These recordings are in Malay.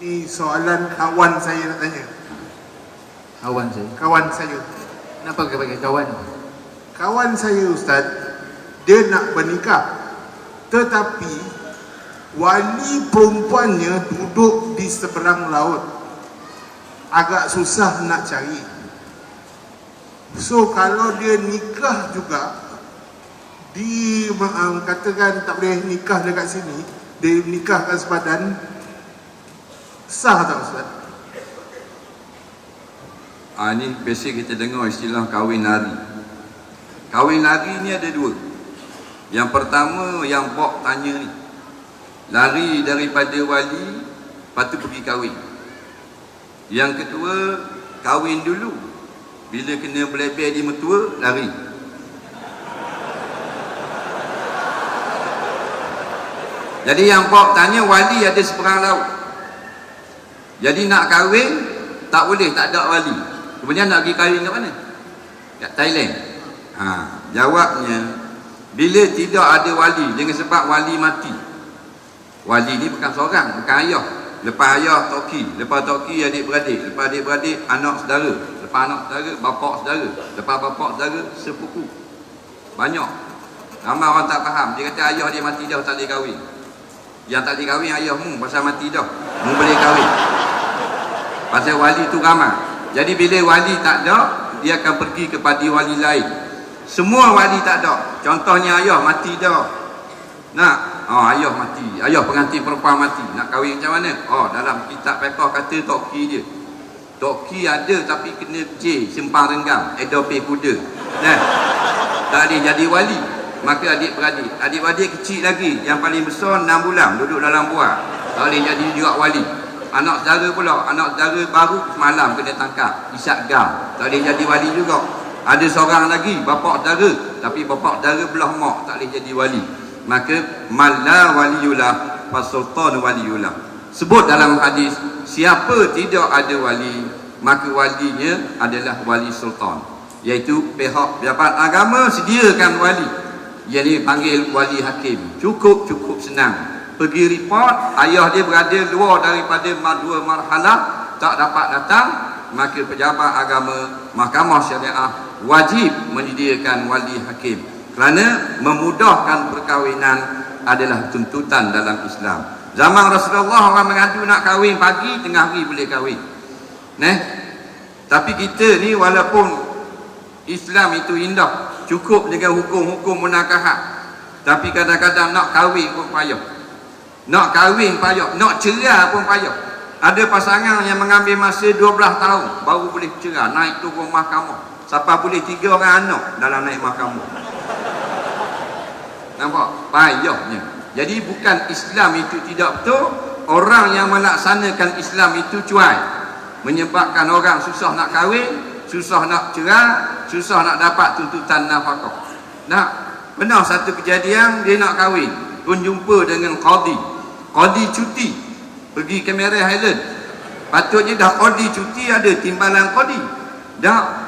Ini soalan kawan saya nak tanya. Kawan saya? Kawan saya. Kenapa kau pakai kawan? Kawan saya Ustaz, dia nak bernikah, tetapi wali perempuannya duduk di seberang laut. Agak susah nak cari. So kalau dia nikah juga, katakan tak boleh nikah dekat sini, dia nikahkan sepadan, sah tak Ustaz? Ini biasa kita dengar istilah kahwin lari. Kahwin lari ni ada dua. Yang pertama yang Bob tanya ni, lari daripada wali, lepas tu pergi kahwin. Yang kedua, kahwin dulu, bila kena melebeh di mertua, lari. Jadi yang Bob tanya, wali ada seberang laut, jadi nak kahwin tak boleh, tak ada wali. Kemudian nak pergi kahwin kat mana? Kat Thailand. Jawabnya, bila tidak ada wali, dengan sebab wali mati. Wali ni bukan seorang, bukan ayah. Lepas ayah toki, lepas toki adik-beradik, lepas adik-beradik anak saudara, lepas anak saudara bapak saudara, lepas bapak saudara sepupu. Banyak. Ramai orang tak faham. Dia kata ayah dia mati dah, tak boleh kahwin. Yang tak boleh kahwin ayahmu, pasal mati dah, mu boleh kahwin. Pasal wali tu ramai. Jadi bila wali tak ada, dia akan pergi kepada wali lain. Semua wali tak ada. Contohnya ayah mati dah. Ayah mati, ayah pengantin perempuan mati, nak kahwin macam mana? Dalam kitab fiqh kata toki dia. Toki ada tapi kena J, sempang renggam, edope kuda. Tak boleh jadi wali. Maka adik-beradik kecil lagi, yang paling besar 6 bulan duduk dalam buah, tak boleh jadi juga wali. Anak saudara pula, anak saudara baru semalam kena tangkap, isyak gam, tak boleh jadi wali juga. Ada seorang lagi, bapak saudara, tapi bapak saudara belah mak, tak boleh jadi wali. Maka malla waliyullah fasultan waliyullah. Sebut dalam hadis, siapa tidak ada wali, maka walinya adalah wali sultan, iaitu pihak pejabat agama sediakan wali. Yang ni panggil wali hakim. Cukup senang. Pergi report, ayah dia berada luar daripada 2 marhalah, tak dapat datang, maka pejabat agama, mahkamah syariah wajib menyediakan wali hakim. Kerana memudahkan perkahwinan adalah tuntutan dalam Islam. Zaman Rasulullah orang mengadu nak kahwin pagi, tengah hari boleh kahwin. Tapi kita ni walaupun Islam itu indah, cukup dengan hukum-hukum munakahat, tapi kadang-kadang nak kahwin pun payah. Nak kahwin payah, nak cerai pun payah. Ada pasangan yang mengambil masa 12 tahun baru boleh cerai, naik turun mahkamah. Siapa boleh 3 orang anak dalam naik mahkamah. Nampak? Payahnya. Jadi bukan Islam itu tidak betul, orang yang melaksanakan Islam itu cuai, menyebabkan orang susah nak kahwin, susah nak cerai, susah nak dapat tuntutan nafkah. Benar satu kejadian, dia nak kahwin, pun jumpa dengan qadi. Qadi cuti pergi ke Merah Highland. Patutnya dah qadi cuti, ada timbalan qadi. Dah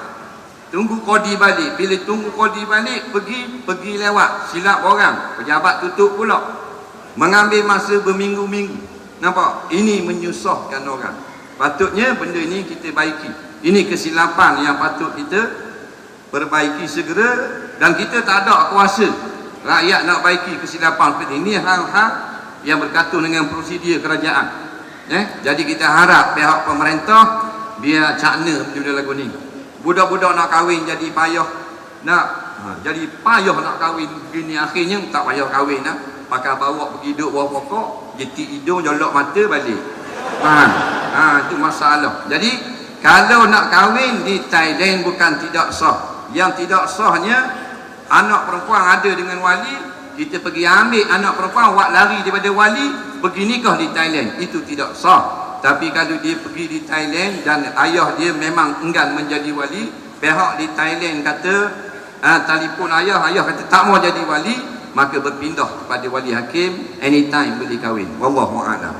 tunggu qadi balik. Bila tunggu qadi balik, pergi lewat, silap orang, pejabat tutup pula, mengambil masa berminggu-minggu. Nampak? Ini menyusahkan orang. Patutnya benda ini kita baiki. Ini kesilapan yang patut kita perbaiki segera. Dan kita tak ada kuasa rakyat nak baiki kesilapan seperti ini. Hal-hal yang berkaitan dengan prosedur kerajaan. Jadi kita harap pihak pemerintah biar cakna benda lagu ni. Budak-budak nak kahwin jadi payah, jadi payah nak kahwin gini, akhirnya tak payah kahwin pakai bawa pergi duduk bawah pokok, jetik hidung, jolok mata balik. Itu masalah. Jadi kalau nak kahwin di Thailand bukan tidak sah. Yang tidak sahnya, anak perempuan ada dengan wali, kita pergi ambil anak perempuan, buat lari daripada wali, pergi nikah di Thailand, itu tidak sah. Tapi kalau dia pergi di Thailand dan ayah dia memang enggan menjadi wali, pihak di Thailand kata, telefon ayah kata tak mau jadi wali, maka berpindah kepada wali hakim, anytime boleh kahwin. Wallahu a'lam.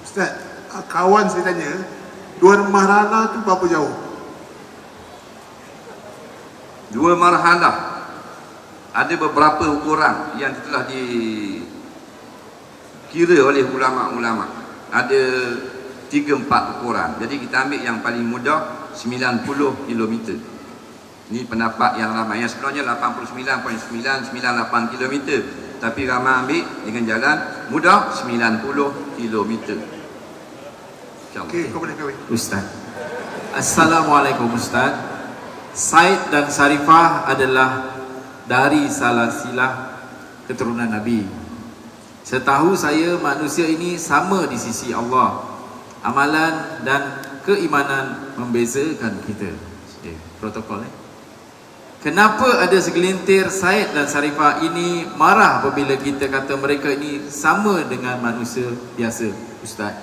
Ustaz, kawan saya tanya, 2 marhalah tu berapa jauh? 2 marhalah ada beberapa ukuran yang telah dikira oleh ulama-ulama. Ada 3-4 ukuran. Jadi kita ambil yang paling mudah 90 km. Ini pendapat yang ramai. Yang sebenarnya 89.998 km. Tapi ramai ambil dengan jalan mudah 90 km. Okey, kau boleh kahwin. Ustaz. Assalamualaikum Ustaz. Said dan Sarifah adalah dari silsilah keturunan Nabi. Setahu saya manusia ini sama di sisi Allah. Amalan dan keimanan membezakan kita. Protokol Kenapa ada segelintir Said dan Sarifah ini marah apabila kita kata mereka ini sama dengan manusia biasa, Ustaz?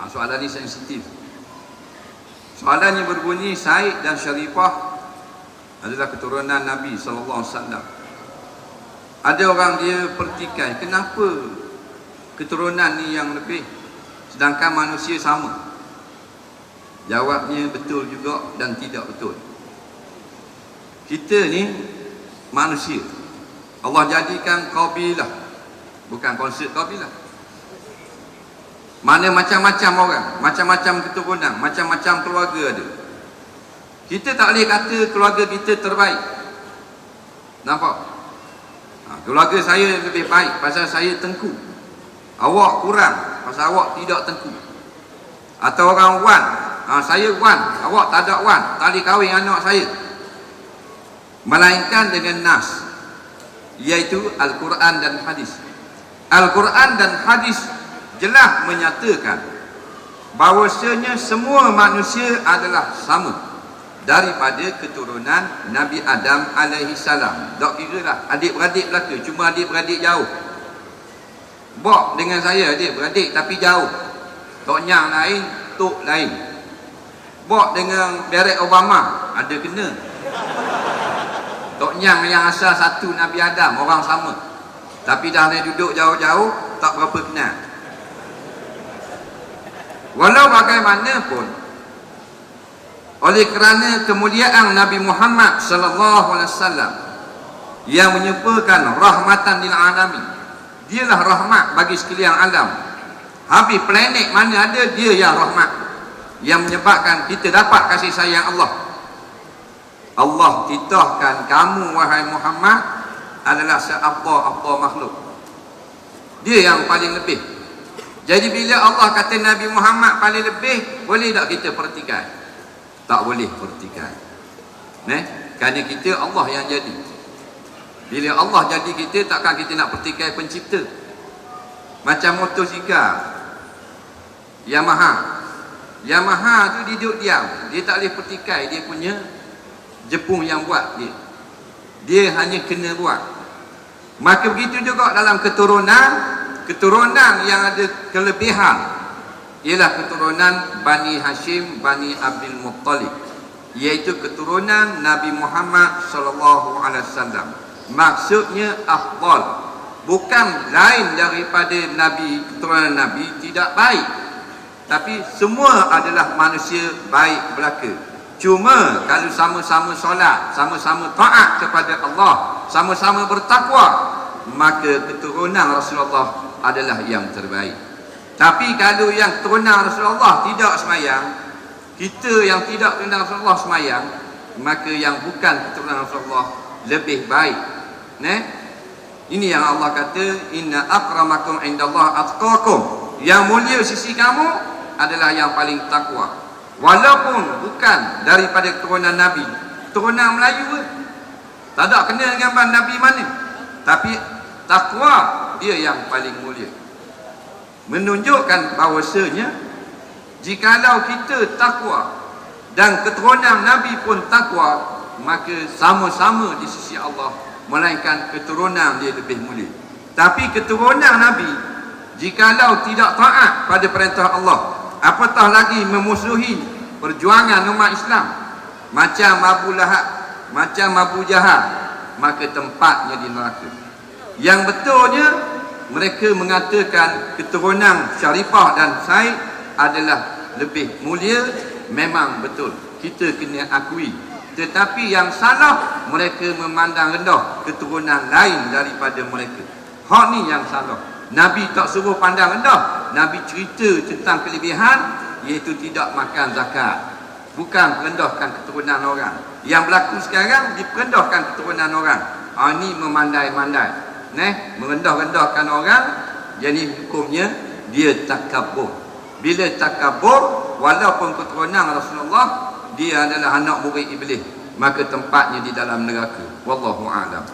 Soalan ini sensitif. Soalannya berbunyi, Said dan Sarifah adalah keturunan Nabi SAW. Ada orang dia pertikai, kenapa keturunan ni yang lebih sedangkan manusia sama? Jawabnya betul juga dan tidak betul. Kita ni manusia. Allah jadikan qabilah, bukan konsep qabilah. Mana macam-macam orang, macam-macam keturunan, macam-macam keluarga ada. Kita tak boleh kata keluarga kita terbaik. Nampak? Keluarga saya lebih baik pasal saya tengku. Awak kurang pasal awak tidak tengku. Atau orang wan, saya wan, awak tak ada wan, tak boleh kahwin anak saya. Melainkan dengan nas, iaitu Al-Quran dan hadis. Al-Quran dan hadis jelas menyatakan bahawasanya semua manusia adalah sama daripada keturunan Nabi Adam alaihi salam. Tak kira lah adik-beradik belaka, cuma adik-beradik jauh. Bok dengan saya adik-beradik tapi jauh. Tok Nyang lain, Tok lain. Bok dengan Barack Obama ada kena. Tok Nyang yang asal satu Nabi Adam, orang sama. Tapi dah ni duduk jauh-jauh, tak berapa kenal. Walau bagaimanapun, oleh kerana kemuliaan Nabi Muhammad sallallahu alaihi wasallam yang menyerupakan rahmatan lil alamin, dialah rahmat bagi sekalian alam. Habis planet mana ada, dia yang rahmat, yang menyebabkan kita dapat kasih sayang Allah. Allah titahkan kamu wahai Muhammad adalah seapa-apa makhluk. Dia yang paling lebih. Jadi bila Allah kata Nabi Muhammad paling lebih, boleh tak kita pertikai? Tak boleh pertikai. Kerana kita Allah yang jadi. Bila Allah jadi kita, takkan kita nak pertikai pencipta. Macam motosikal Yamaha tu dia duduk diam, dia tak boleh pertikai dia punya jepung yang buat dia hanya kena buat. Maka begitu juga dalam keturunan yang ada kelebihan ialah keturunan Bani Hashim, Bani Abdul Muttalib, iaitu keturunan Nabi Muhammad sallallahu alaihi wasallam. Maksudnya afdal, bukan lain daripada Nabi, keturunan Nabi tidak baik, tapi semua adalah manusia baik belaka. Cuma kalau sama-sama solat, sama-sama taat kepada Allah, sama-sama bertakwa, maka keturunan Rasulullah adalah yang terbaik. Tapi kalau yang keturunan Rasulullah tidak semayang, kita yang tidak keturunan Rasulullah semayang, maka yang bukan keturunan Rasulullah lebih baik. Ini yang Allah kata, inna akramakum indallah atqakum. Yang mulia sisi kamu adalah yang paling takwa. Walaupun bukan daripada keturunan Nabi, keturunan Melayu, tak ada kena dengan Nabi mana, tapi takwa dia yang paling mulia. Menunjukkan bahawasanya jikalau kita takwa dan keturunan Nabi pun takwa, maka sama-sama di sisi Allah, melainkan keturunan dia lebih mulia. Tapi keturunan Nabi jikalau tidak taat pada perintah Allah, apatah lagi memusuhi perjuangan umat Islam, macam Abu Lahab, macam Abu Jahal, maka tempatnya di neraka. Yang betulnya mereka mengatakan keturunan Syarifah dan Said adalah lebih mulia. Memang betul, kita kena akui. Tetapi yang salah, mereka memandang rendah keturunan lain daripada mereka. Hak ni yang salah. Nabi tak suruh pandang rendah. Nabi cerita tentang kelebihan, iaitu tidak makan zakat. Bukan merendahkan keturunan orang. Yang berlaku sekarang diperendahkan keturunan orang. Ini memandai-mandai, merendah-rendahkan orang. Jadi hukumnya dia takabur. Bila takabur, walaupun keturunan Rasulullah, dia adalah anak murid iblis, maka tempatnya di dalam neraka. Wallahu a'lam.